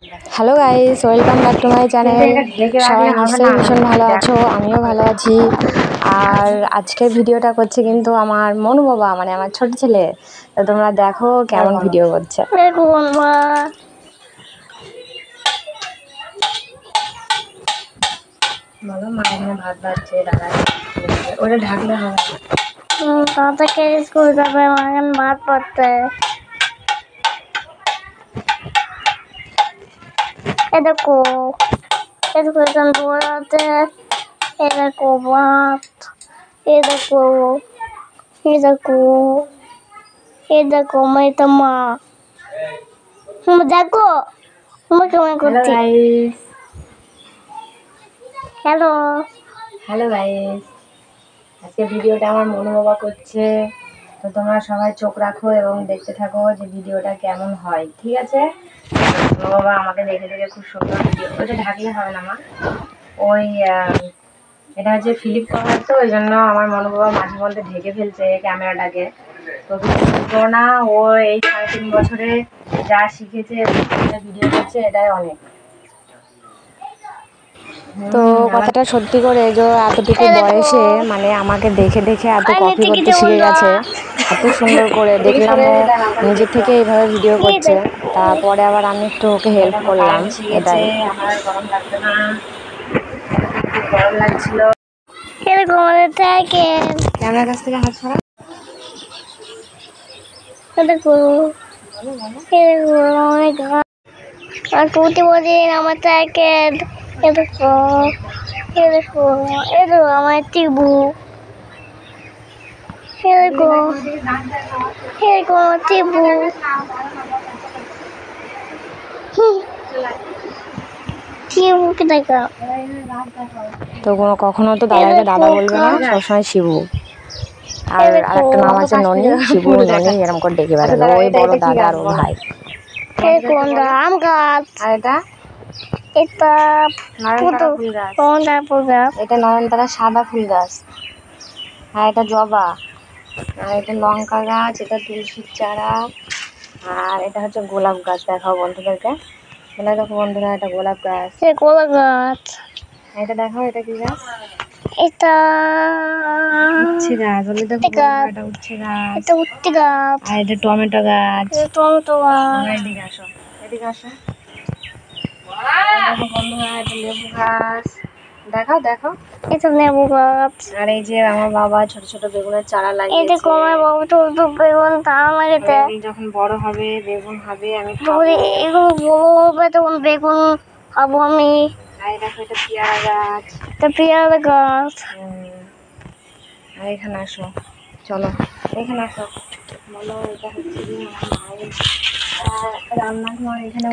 Hello guys, welcome back to my channel. সবাই নিশ্চয়ই ভীষণ ভালো আছো, আমিও ভালো আছি। আর আজকের ভিডিওটা করছে কিন্তু আমার মনু বাবা, মানে আমার ছোট ছেলে। তো তোমরা দেখো কেমন ভিডিও করছে। বলো, মা এখানে ভাত বাড়ছে, দাদা ওটা ঢাকলে হবে। দাদাকে স্কুল যাবে, এখন ভাত পড়তে। এ দেখো এখানে বই আছে, এ দেখো ভাত, এ দেখো এ দেখো এ দেখো মেয়েটা মা দেখো কেমন করছি। হ্যালো হ্যালো গাইস, আজকে ভিডিওটা আমার মনু বাবা করছে। তো তোমরা সবাই চোখ রাখো এবং দেখতে থাকো যে ভিডিওটা কেমন হয়, ঠিক আছে? মনু বাবা আমাকে দেখে দেখে খুব সুন্দর ভিডিও। ওইটা ঢাকলে হবে না মা, ওই এটা হচ্ছে ফিলিপ কভার, তো ওই জন্য আমার মনু বাবা মাঝে মধ্যে ঢেকে ফেলছে ক্যামেরাটাকে। তো কিছু না, ও এই 3.5 বছরে যা শিখেছে ভিডিও করছে, এটাই অনেক। তো কথাটা সত্যি করে যে এতটুকু বয়সে মানে আমাকে দেখে দেখে এত কপি করতে শিখে গেছে, এত সুন্দর করে দেখলাম ও নিজের থেকে এইভাবে ভিডিও করছে। তারপরে আবার আমি একটু ওকে হেল্প করলাম, এটাই। আমার গরম লাগবে না, গরম লাগছিল। ক্যামেরার কাছ থেকে হাত সরা। আমার সাইকেল, এ দেখো আমার টিবু, আমার টিবু। তো কখনো তো দাদাকে দাদা বলবে না, সবসময় শিবু। আর একটা নাম আছে ননি, শিবু ননি এরকম করে ডেকে বেড়াবে। ওই বড় দাদা আর ও ভাই। আম গাছ, আর এটা এটা নয়নতারা ফুল গাছ, এটা নয়নতারা সাদা ফুল গাছ। আর এটা জবা, আর এটা লঙ্কা গাছ, এটা তুলসীর চারা, আর এটা হচ্ছে গোলাপ গাছ। দেখাও বন্ধুদেরকে, বলে দেখো বন্ধুরা, এটা গোলাপ গাছ। গোলাপ গাছ। এটা দেখো, এটা কি গাছ? এটা উচ্ছে গাছ। বলে দেখো এটা উচ্ছে গাছ, এটা উচ্ছে গাছ। আর এটা টমেটো গাছ। টমেটো গাছ। এদিকে আসো, এদিকে আসো। দেখো বন্ধুরা, এটা লেবু গাছ। দেখাও দেখো, এটা লেবু গাছ। আর এই যে আমার বাবা ছোট ছোট বেগুনের চারা লাগিয়েছে। এটা কমে বাবু ছোট বেগুন চারা লাগিয়েছে। যখন বড় হবে বেগুন হবে, আমি এগুলো বড় হবে তখন বেগুন খাবো আমি। আর দেখো, এটা পেয়ারা গাছ, এটা পেয়ারা গাছ। আর এখানে আসো, চলো এখানে আসো। বলো, এটা হচ্ছে রান্নাঘর। এখানে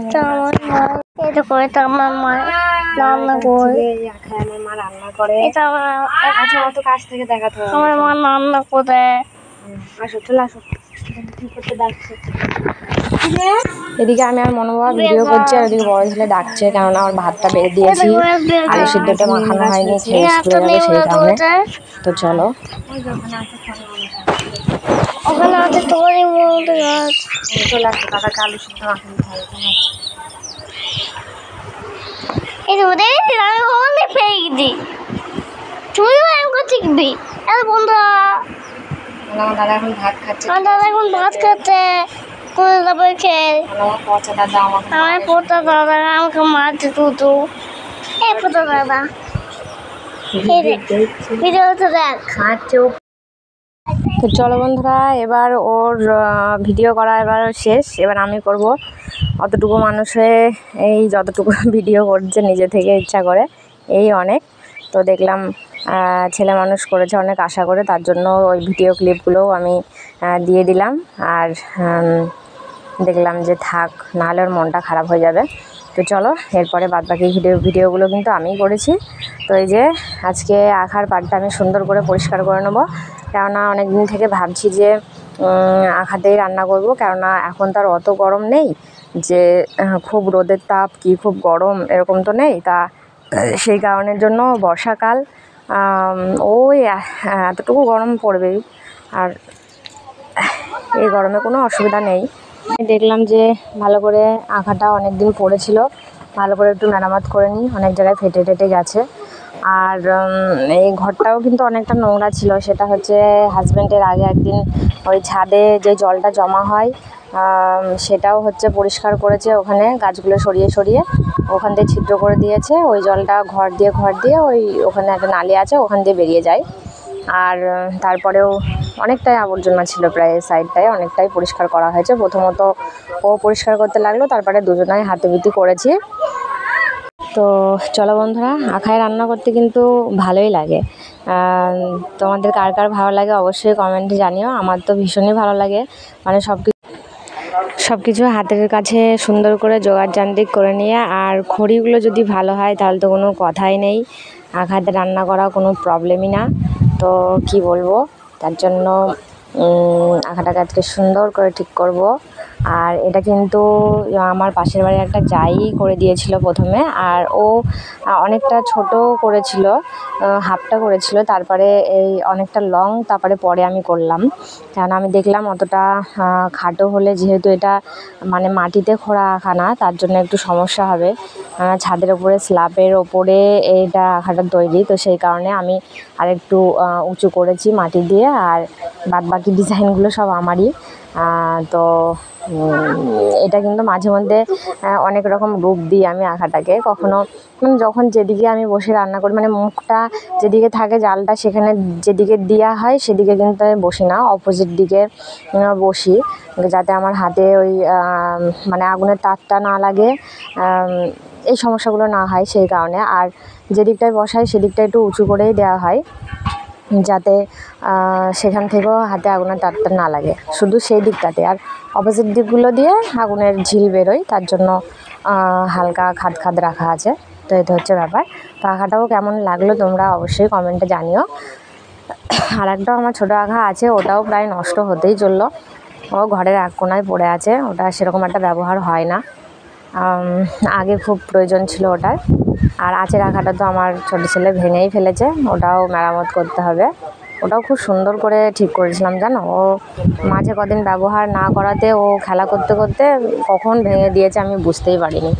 এটা আমার মা রান্না করে। আমার মা রান্না করে। এটা আচ্ছা, অত কাছ থেকে দেখাতে হবে। আমার মা রান্না করে। আসো, চলে আসো। এদিকে আমি আর মনু বাবা ভিডিও করছি, আর ওদিকে বড় ছেলে ডাকছে, কেননা আমার ভাতটা বেড়ে দিয়েছি, আলু সিদ্ধটা মাখানো হয়নি, খেয়ে স্কুলে যাবে সেই কারণে। তো চলো, ওখানে আছে তোরই মধ্যে গাছ। চলে আসো, দাদাকে আলু সিদ্ধ মাখানো খাই। এই যে দেখি আমি অনেক পেয়ে গেছি, তুইও এমন শিখবি। বন্ধুরা, আমার দাদা এখন ভাত খাচ্ছে। আমার দাদা এখন ভাত খাচ্ছে, কোন যাবে খেয়ে। আমার পচা দাদা, আমার পোতা দাদা আমাকে মারছে তুতু। এই পোতা দাদা ভিডিওতে দেখ খাচ্ছে। তো চলো বন্ধুরা, এবার ওর ভিডিও করা এবার শেষ, এবার আমি করব। অতটুকু মানুষে এই যতটুকু ভিডিও করছে নিজে থেকে ইচ্ছা করে, এই অনেক। তো দেখলাম ছেলে মানুষ করেছে অনেক আশা করে, তার জন্য ওই ভিডিও ক্লিপগুলোও আমি দিয়ে দিলাম। আর দেখলাম যে থাক, নাহলে ওর মনটা খারাপ হয়ে যাবে। তো চলো, এরপরে বাদবাকি ভিডিওগুলো কিন্তু আমিই করেছি। তো এই যে আজকে আখার পাড়টা আমি সুন্দর করে পরিষ্কার করে নেবো, কেননা অনেক দিন থেকে ভাবছি যে আখাতেই রান্না করব, কেননা এখন তার অত গরম নেই যে খুব রোদের তাপ কি খুব গরম এরকম তো নেই। তা সেই কারণের জন্য বর্ষাকাল ওই এতটুকু গরম পড়বেই, আর এই গরমে কোনো অসুবিধা নেই। দেখলাম যে ভালো করে আঁকাটা অনেক দিন পড়েছিল, ভালো করে একটু মেরামত করে নিই, অনেক জায়গায় ফেটে টেটে গেছে। আর এই ঘরটাও কিন্তু অনেকটা নোংরা ছিল, সেটা হচ্ছে হাজব্যান্ডের আগে একদিন ওই ছাদে যে জলটা জমা হয় সেটাও হচ্ছে পরিষ্কার করেছে, ওখানে গাছগুলো সরিয়ে সরিয়ে ওখান দিয়ে ছিদ্র করে দিয়েছে, ওই জলটা ঘর দিয়ে ওই ওখানে একটা নালি আছে ওখান দিয়ে বেরিয়ে যায়। আর তারপরেও অনেকটাই আবর্জনা ছিল, প্রায় সাইডটায় অনেকটাই পরিষ্কার করা হয়েছে। প্রথমত ও পরিষ্কার করতে লাগলো, তারপরে দুজনাই হাতেবিতি করেছি। তো চলো বন্ধুরা, আখায় রান্না করতে কিন্তু ভালোই লাগে। তোমাদের কার কার ভালো লাগে অবশ্যই কমেন্টে জানিও। আমার তো ভীষণই ভালো লাগে, মানে সব কিছু হাতের কাছে সুন্দর করে জোগাড়যান্ত্রিক করে নিয়ে, আর খড়িগুলো যদি ভালো হয় তাহলে তো কোনো কথাই নেই, আখাতে রান্না করা কোনো প্রবলেমই না। তো কি বলবো, তার জন্য আখাটাকে আজকে সুন্দর করে ঠিক করব। আর এটা কিন্তু আমার পাশের বাড়ির একটা জাই করে দিয়েছিল প্রথমে, আর ও অনেকটা ছোট করেছিল, হাফটা করেছিল, তারপরে এই অনেকটা লং, তারপরে পরে আমি করলাম। কারণ আমি দেখলাম অতটা খাটো হলে, যেহেতু এটা মানে মাটিতে খোঁড়া আঁকা না, তার জন্য একটু সমস্যা হবে। ছাদের ওপরে স্ল্যাবের ওপরে এইটা আঁকাটা তৈরি, তো সেই কারণে আমি আরেকটু উঁচু করেছি মাটি দিয়ে, আর বাদ বাকি ডিজাইনগুলো সব আমারই। তো এটা কিন্তু মাঝে মধ্যে অনেক রকম রূপ দিই আমি আঁকাটাকে। কখনো যখন যেদিকে আমি বসে রান্না করি, মানে মুখটা যেদিকে থাকে জালটা, সেখানে যেদিকে দেওয়া হয় সেদিকে কিন্তু আমি বসি না, অপোজিট দিকে বসি, যাতে আমার হাতে ওই মানে আগুনের তাপটা না লাগে, এই সমস্যাগুলো না হয় সেই কারণে। আর যেদিকটায় বসাই সেদিকটা একটু উঁচু করেই দেওয়া হয়, যাতে সেখান থেকেও হাতে আগুনের তাপটা না লাগে, শুধু সেই দিকটাতে। আর অপোজিট দিকগুলো দিয়ে আগুনের ঝিল বেরোয়, তার জন্য হালকা খাদ খাদ রাখা আছে। তো এটা হচ্ছে ব্যাপার। তো আঁকাটাও কেমন লাগলো তোমরা অবশ্যই কমেন্টে জানিও। আর একটাও আমার ছোটো আঁকা আছে, ওটাও প্রায় নষ্ট হতেই চললো, ও ঘরের এক কোনায় পড়ে আছে, ওটা সেরকম একটা ব্যবহার হয় না, আগে খুব প্রয়োজন ছিল ওটার। আর আঁচের আঁকাটা তো আমার ছোটো ছেলে ভেঙেই ফেলেছে, ওটাও মেরামত করতে হবে। ওটাও খুব সুন্দর করে ঠিক করেছিলাম জানো, ও মাঝে কদিন ব্যবহার না করাতে ও খেলা করতে করতে কখন ভেঙে দিয়েছে আমি বুঝতেই পারিনি।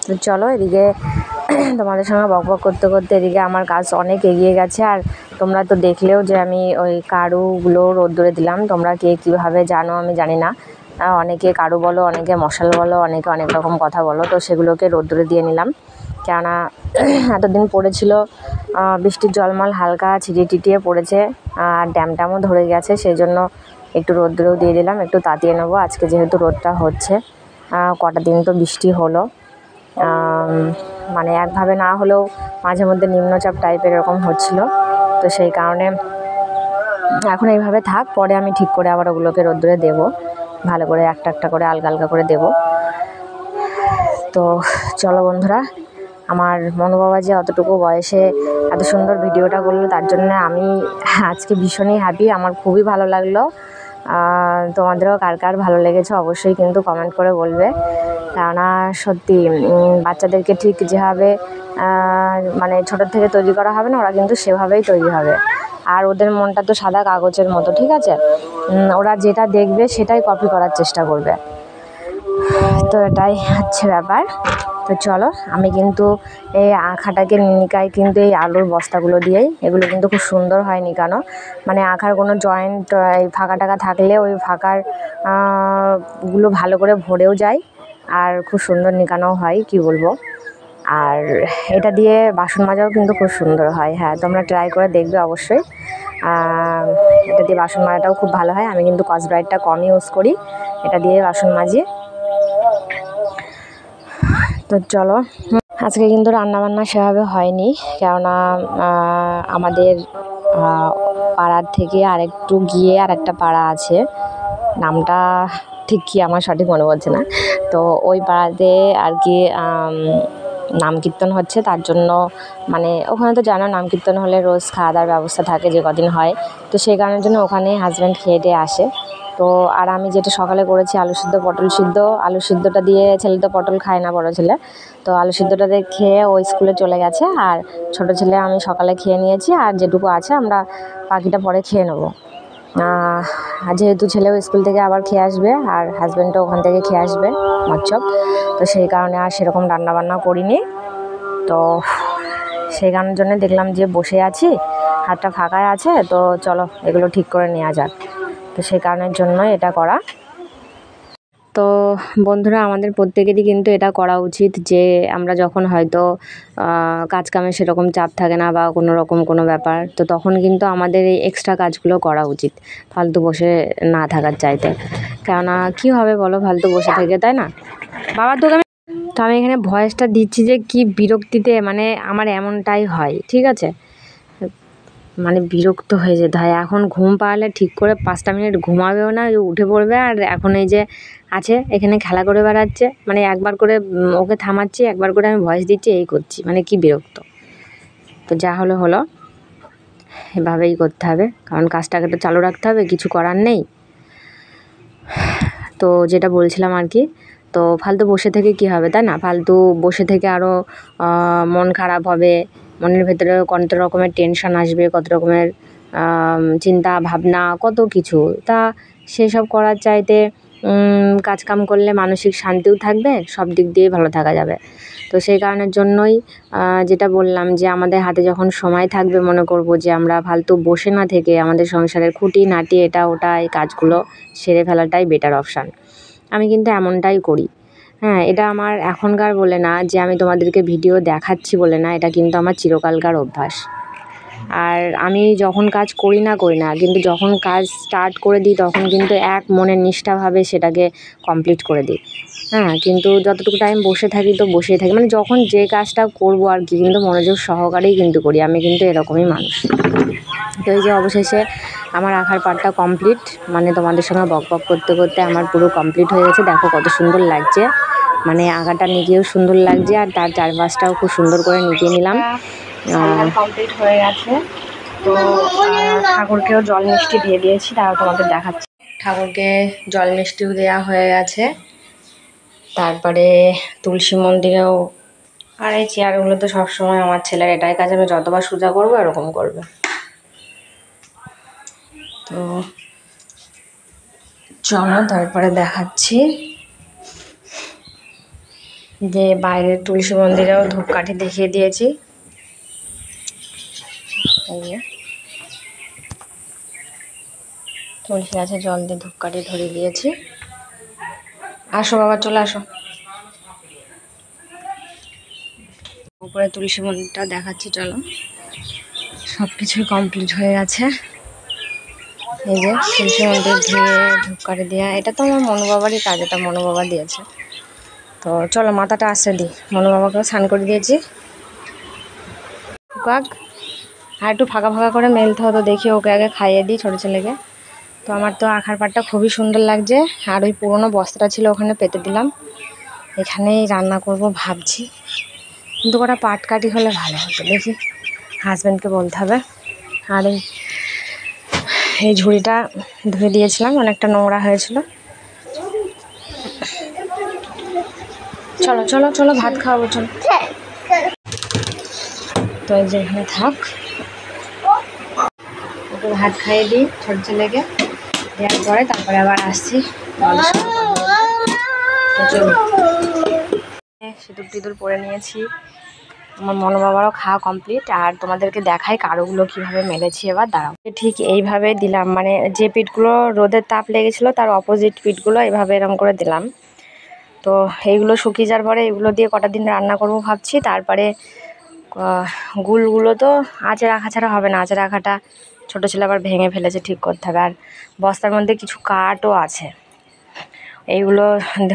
তো চলো, এদিকে তোমাদের সঙ্গে বকবক করতে করতে এদিকে আমার কাজ অনেক এগিয়ে গেছে। আর তোমরা তো দেখলেও যে আমি ওই কারুগুলো রোদ্দুরে দিলাম, তোমরা কে কীভাবে জানো আমি জানি না, অনেকে কারু বলো, অনেকে মশাল বলো, অনেকে অনেক রকম কথা বলো, তো সেগুলোকে রোদ্দুরে দিয়ে নিলাম। কেননা এতদিন পড়েছিল, বৃষ্টির জলমল হালকা ছিটিয়ে টিটিয়ে পড়েছে, আর ড্যামও ধরে গেছে, সেই জন্য একটু রোদ্দুরেও দিয়ে দিলাম, একটু তাতিয়ে নেবো আজকে, যেহেতু রোদটা হচ্ছে। কটা দিন তো বৃষ্টি হলো, মানে একভাবে না হলেও মাঝে মধ্যে নিম্নচাপ টাইপের এরকম হচ্ছিল, তো সেই কারণে এখন এইভাবে থাক, পরে আমি ঠিক করে আবার ওগুলোকে রোদ্দুরে দেবো, ভালো করে একটা একটা করে আলগা আলগা করে দেবো। তো চলো বন্ধুরা, আমার মনোবাবা যে অতটুকু বয়সে এত সুন্দর ভিডিওটা করলো, তার জন্য আমি আজকে ভীষণই হ্যাপি, আমার খুবই ভালো লাগলো। তোমাদেরও কার কার ভালো লেগেছে অবশ্যই কিন্তু কমেন্ট করে বলবে। কেননা সত্যি বাচ্চাদেরকে ঠিক যেভাবে মানে ছোটোর থেকে তৈরি করা হবে না, ওরা কিন্তু সেভাবেই তৈরি হবে। আর ওদের মনটা তো সাদা কাগজের মতো, ঠিক আছে, ওরা যেটা দেখবে সেটাই কপি করার চেষ্টা করবে, তো এটাই হচ্ছে ব্যাপার। তো চলো, আমি কিন্তু এই আঁখাটাকে নিকাই কিন্তু এই আলুর বস্তাগুলো দিয়েই, এগুলো কিন্তু খুব সুন্দর হয় নিকানো, মানে আঁখার কোনো জয়েন্ট এই ফাঁকা টাকা থাকলে ওই ফাঁকার গুলো ভালো করে ভরেও যায়, আর খুব সুন্দর নিকানোও হয়, কি বলবো। আর এটা দিয়ে বাসন মাজাও কিন্তু খুব সুন্দর হয়, হ্যাঁ তোমরা ট্রাই করে দেখবে অবশ্যই। এটা দিয়ে বাসন মাজাটাও খুব ভালো হয়, আমি কিন্তু স্কচব্রাইটটা কম ইউজ করি, এটা দিয়ে বাসন মাজি। তো চলো, আজকে কিন্তু রান্নাবান্না সেভাবে হয়নি, কেননা আমাদের পাড়ার থেকে আরেকটু গিয়ে আর একটা পাড়া আছে, নামটা ঠিক কি আমার সঠিক মনে পড়ছে না, তো ওই পাড়াতে আর কি নাম কীর্তন হচ্ছে, তার জন্য মানে ওখানে তো জানো নাম কীর্তন হলে রোজ খাওয়া দাওয়ার ব্যবস্থা থাকে যে কদিন হয়, তো সেই কারণের জন্য ওখানে হাজব্যান্ড খেয়ে দিয়ে আসে। তো আর আমি যেটা সকালে করেছি আলু সিদ্ধ পটল সিদ্ধ, আলু সিদ্ধটা দিয়ে, ছেলে তো পটল খায় না বড়ো ছেলে, তো আলু সিদ্ধটা দিয়ে খেয়ে ও স্কুলে চলে গেছে, আর ছোটো ছেলে আমি সকালে খেয়ে নিয়েছি, আর যেটুকু আছে আমরা বাকিটা পরে খেয়ে নেবো। যেহেতু ছেলেও স্কুল থেকে আবার খেয়ে আসবে আর হাজব্যান্ডও ওখান থেকে খেয়ে আসবে মচ্ছপ, তো সেই কারণে আর সেরকম রান্নাবান্না করিনি। তো সেই কারণের জন্য দেখলাম যে বসে আছি, হাতটা ফাঁকায় আছে, তো চলো এগুলো ঠিক করে নেওয়া যাক। তো সেই কারণের জন্য এটা করা। তো বন্ধুরা, আমাদের প্রত্যেকেরই কিন্তু এটা করা উচিত যে আমরা যখন হয়তো কাজকামে সেরকম চাপ থাকে না বা কোনো রকম কোনো ব্যাপার, তো তখন কিন্তু আমাদের এই এক্সট্রা কাজগুলো করা উচিত ফালতু বসে না থাকার চাইতে। কেননা কী হবে বলো ফালতু বসে থেকে, তাই না? বাবা তোকে তো আমি এখানে ভয়েসটা দিচ্ছি যে কি বিরক্তিতে, মানে আমার এমনটাই হয়, ঠিক আছে? মানে বিরক্ত হয়ে যেতে হয়। এখন ঘুম পাড়ালে ঠিক করে 5টা মিনিট ঘুমাবেও না, উঠে পড়বে। আর এখন এই যে আছে এখানে খেলা করে বেড়াচ্ছে, মানে একবার করে ওকে থামাচ্ছি, একবার করে আমি ভয়েস দিচ্ছি, এই করছি, মানে কি বিরক্ত। তো যা হলো হলো, এভাবেই করতে হবে, কারণ কাজটাকে তো চালু রাখতে হবে, কিছু করার নেই। তো যেটা বলছিলাম আর কি, তো ফালতু বসে থেকে কি হবে, তাই না? ফালতু বসে থেকে আরও মন খারাপ হবে, মনের ভেতরে কত রকমের টেনশন আসবে, কত রকমের চিন্তা ভাবনা, কত কিছু। তা সেসব করার চাইতে কাজকাম করলে মানসিক শান্তিও থাকবে, সব দিক দিয়ে ভালো থাকা যাবে। তো সেই কারণের জন্যই যেটা বললাম যে আমাদের হাতে যখন সময় থাকবে, মনে করব যে আমরা ফালতু বসে না থেকে আমাদের সংসারের খুঁটিনাটি এটা ওটা এই কাজগুলো সেরে ফেলাটাই বেটার অপশান। আমি কিন্তু এমনটাই করি। হ্যাঁ, এটা আমার এখনকার বলে না, যে আমি তোমাদেরকে ভিডিও দেখাচ্ছি বলে না, এটা কিন্তু আমার চিরকালকার অভ্যাস। আর আমি যখন কাজ করি না কিন্তু যখন কাজ স্টার্ট করে দিই তখন কিন্তু এক মনের নিষ্ঠাভাবে সেটাকে কমপ্লিট করে দিই। হ্যাঁ, কিন্তু যতটুকু টাইম বসে থাকি তো বসেই থাকি, মানে যখন যে কাজটা করবো আর কি, কিন্তু মনোযোগ সহকারেই কিন্তু করি, আমি কিন্তু এরকমই মানুষ। তো এই যে অবশেষে আমার আঁকার পার্টটা কমপ্লিট, মানে তোমাদের সঙ্গে বক বক করতে করতে আমার পুরো কমপ্লিট হয়ে গেছে। দেখো কত সুন্দর লাগছে, মানে আঁকাটা নিজেও সুন্দর লাগছে আর তার চারপাশটাও খুব সুন্দর করে নিটিয়ে নিলাম। কমপ্লিট হয়ে গেছে। তো ঠাকুরকেও জল মিষ্টি দিয়ে দিয়েছি, তাও তোমাদের দেখাচ্ছি। ঠাকুরকে জল মিষ্টিও দেওয়া হয়ে গেছে। তারপরে তুলসী মন্দিরেও, আর এই চেয়ারগুলো তো সবসময় আমার ছেলের এটাই কাজ, আমি যতবার সোজা করবো এরকম করবে। তো চলো তারপরে দেখাচ্ছি যে বাইরের তুলসী মন্দিরেও ধূপকাঠি দেখিয়ে দিয়েছি। তুলসী গাছে জল দিয়ে ধূপকাঠি ধরিয়ে দিয়েছি। আসো বাবা, চলে আসো। উপরে তুলসী মন্দিরটা দেখাচ্ছি, চলো। সব কিছুই কমপ্লিট হয়ে গেছে। এই যে তুলসী মন্দির ধুয়ে ধূপকাঠি দেওয়া, এটা তো আমার মনুবাবারই কাজ, এটা মনুবাবা দিয়েছে। তো চলো মাথাটা আসতে দিই। মনুবাবাকেও স্নান করে দিয়েছি। কাক আর একটু ফাঁকা ফাঁকা করে মেলতে হতো, দেখি ওকে আগে খাইয়ে দিই ছোটো ছেলেকে। তো আমার তো আঁকার পাটটা খুবই সুন্দর লাগছে। আর ওই পুরোনো বস্তাটা ছিল ওখানে পেতে দিলাম, এখানেই রান্না করব ভাবছি। কিন্তু কটা পাট কাটি হলে ভালো হতো, দেখি হাজব্যান্ডকে বলতে হবে। আর এই ঝুড়িটা ধুয়ে দিয়েছিলাম, অনেকটা নোংরা হয়েছিল। চলো চলো চলো ভাত খাওয়াবো, চলো। তো এই যে এখানে থাক, ওকে ভাত খাইয়ে দিই ছোট ছেলেকে, দেওয়ার পরে তারপরে আবার আসছি। সিঁদুর টিঁদুর পরে নিয়েছি, আমার মনোবাবারও খাওয়া কমপ্লিট। আর তোমাদেরকে দেখাই কারোগুলো কীভাবে মেলেছি। এবার দাঁড়াও, ঠিক এইভাবে দিলাম, মানে যে পিঠগুলো রোদের তাপ লেগেছিলো তার অপোজিট পিঠগুলো এইভাবে এরকম করে দিলাম। তো এইগুলো শুকিয়ে যাওয়ার পরে এগুলো দিয়ে কটা দিন রান্না করব ভাবছি। তারপরে গুলগুলো তো আঁচে রাখা ছাড়া হবে না, আঁচে রাখাটা ছোটো ছেলে আবার ভেঙে ফেলেছে, ঠিক করতে হবে। আর বস্তার মধ্যে কিছু কাঠও আছে, এইগুলো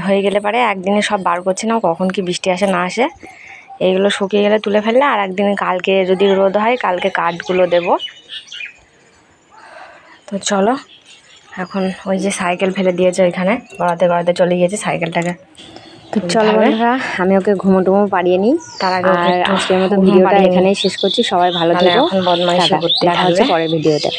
হয়ে গেলে পরে একদিনে সব বার করছি না, কখন কি বৃষ্টি আসে না আসে। এইগুলো শুকিয়ে গেলে তুলে ফেললে আর একদিন, কালকে যদি রোদ হয় কালকে কাঠগুলো দেব। তো চলো এখন ওই যে সাইকেল ফেলে দিয়েছে ওইখানে, গড়াতে গড়াতে চলে গিয়েছে সাইকেলটাকে। তো চলো বন্ধুরা, আমি ওকে ঘুমো টুমো পাড়িয়ে নিই। তার আগে আজকের মতো ভিডিওটা এখানেই শেষ করছি। সবাই ভালো থেকো, দেখা হচ্ছে পরের ভিডিওতে।